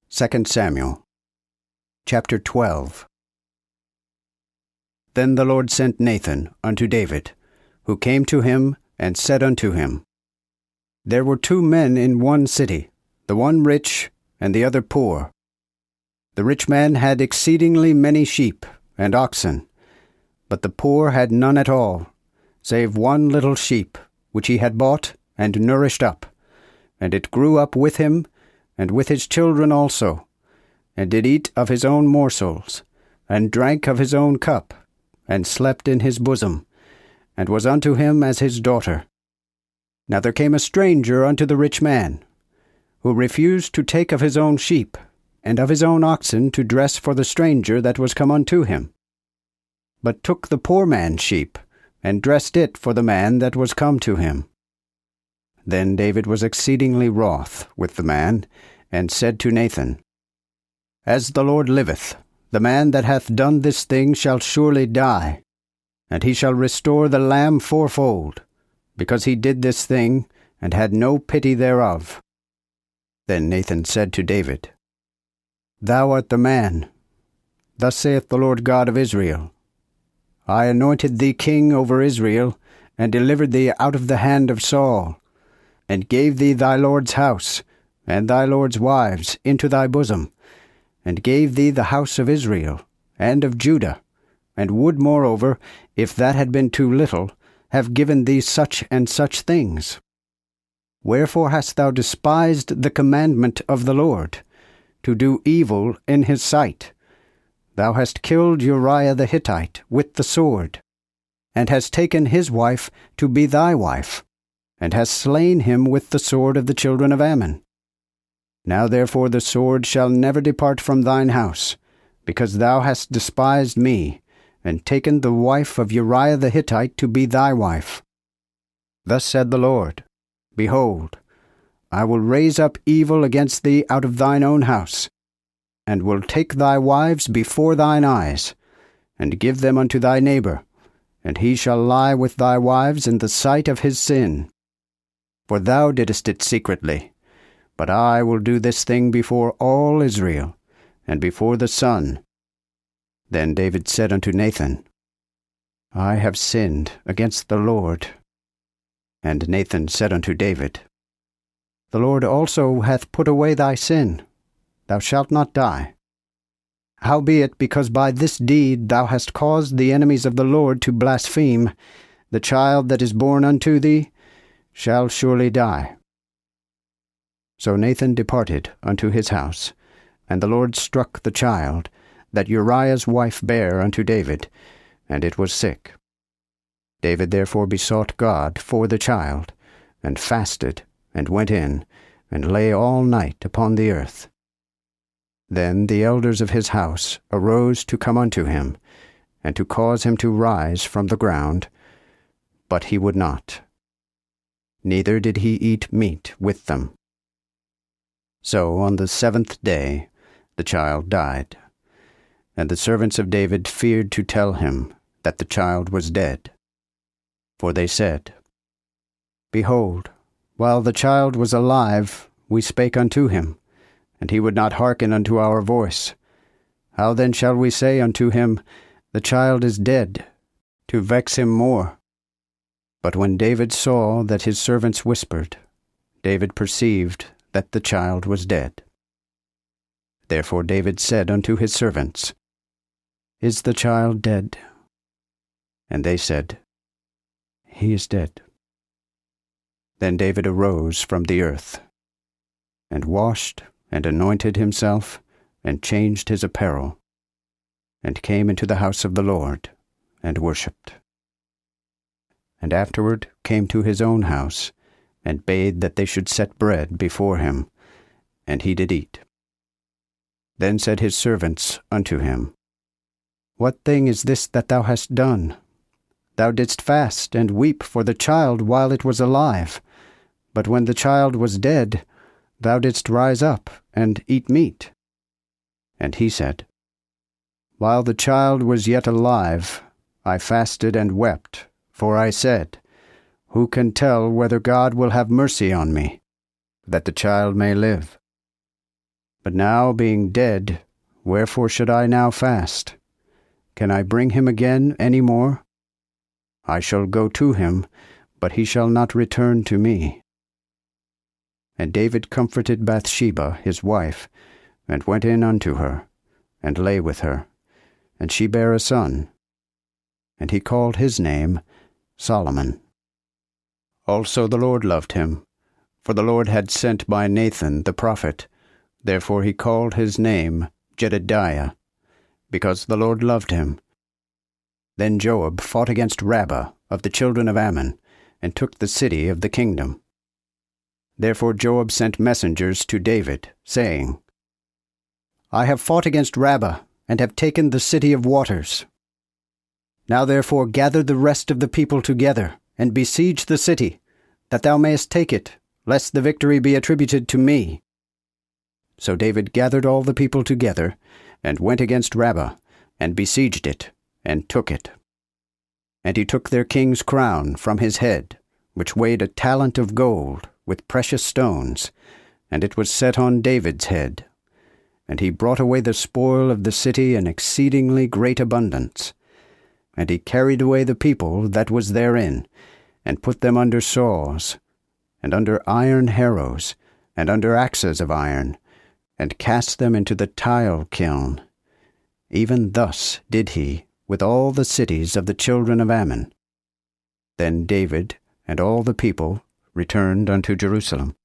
2 Samuel, chapter 12. Then the Lord sent Nathan unto David, who came to him and said unto him, There were 2 men in one city, the one rich and the other poor. The rich man had exceedingly many sheep and oxen, but the poor had none at all, save one little sheep, which he had bought and nourished up, and it grew up with him, and with his children also, and did eat of his own morsels, and drank of his own cup, and slept in his bosom, and was unto him as his daughter. Now there came a stranger unto the rich man, who refused to take of his own sheep, and of his own oxen to dress for the stranger that was come unto him, but took the poor man's sheep, and dressed it for the man that was come to him. Then David was exceedingly wroth with the man, and said to Nathan, As the Lord liveth, the man that hath done this thing shall surely die, and he shall restore the lamb fourfold, because he did this thing, and had no pity thereof. Then Nathan said to David, Thou art the man. Thus saith the Lord God of Israel, I anointed thee king over Israel, and delivered thee out of the hand of Saul, and gave thee thy Lord's house, and thy Lord's wives into thy bosom, and gave thee the house of Israel, and of Judah, and would moreover, if that had been too little, have given thee such and such things. Wherefore hast thou despised the commandment of the Lord, to do evil in his sight? Thou hast killed Uriah the Hittite with the sword, and hast taken his wife to be thy wife, and hast slain him with the sword of the children of Ammon. Now therefore the sword shall never depart from thine house, because thou hast despised me, and taken the wife of Uriah the Hittite to be thy wife. Thus said the Lord, Behold, I will raise up evil against thee out of thine own house, and will take thy wives before thine eyes, and give them unto thy neighbor, and he shall lie with thy wives in the sight of his sin. For thou didst it secretly, but I will do this thing before all Israel, and before the sun. Then David said unto Nathan, I have sinned against the Lord. And Nathan said unto David, The Lord also hath put away thy sin. Thou shalt not die. Howbeit, because by this deed thou hast caused the enemies of the Lord to blaspheme, the child that is born unto thee shall surely die. So Nathan departed unto his house, and the Lord struck the child that Uriah's wife bare unto David, and it was sick. David therefore besought God for the child, and fasted, and went in, and lay all night upon the earth. Then the elders of his house arose to come unto him, and to cause him to rise from the ground, but he would not. Neither did he eat meat with them. So on the 7th day the child died, and the servants of David feared to tell him that the child was dead. For they said, Behold, while the child was alive, we spake unto him, and he would not hearken unto our voice. How then shall we say unto him, The child is dead, to vex him more? But when David saw that his servants whispered, David perceived that the child was dead. Therefore David said unto his servants, Is the child dead? And they said, He is dead. Then David arose from the earth, and washed, and anointed himself, and changed his apparel, and came into the house of the Lord, and worshipped. And afterward came to his own house, and bade that they should set bread before him, and he did eat. Then said his servants unto him, What thing is this that thou hast done? Thou didst fast and weep for the child while it was alive, but when the child was dead, thou didst rise up and eat meat. And he said, While the child was yet alive, I fasted and wept, for I said, Who can tell whether God will have mercy on me, that the child may live? But now being dead, wherefore should I now fast? Can I bring him again any more? I shall go to him, but he shall not return to me. And David comforted Bathsheba his wife, and went in unto her, and lay with her. And she bare a son, and he called his name Solomon. Also the Lord loved him, for the Lord had sent by Nathan the prophet. Therefore he called his name Jedediah, because the Lord loved him. Then Joab fought against Rabbah of the children of Ammon, and took the city of the kingdom. Therefore Joab sent messengers to David, saying, I have fought against Rabbah, and have taken the city of waters. Now therefore gather the rest of the people together, and besiege the city, that thou mayest take it, lest the victory be attributed to me. So David gathered all the people together, and went against Rabbah, and besieged it, and took it. And he took their king's crown from his head, which weighed a talent of gold, with precious stones, and it was set on David's head. And he brought away the spoil of the city in exceedingly great abundance. And he carried away the people that was therein, and put them under saws, and under iron harrows, and under axes of iron, and cast them into the tile kiln. Even thus did he with all the cities of the children of Ammon. Then David and all the people returned unto Jerusalem.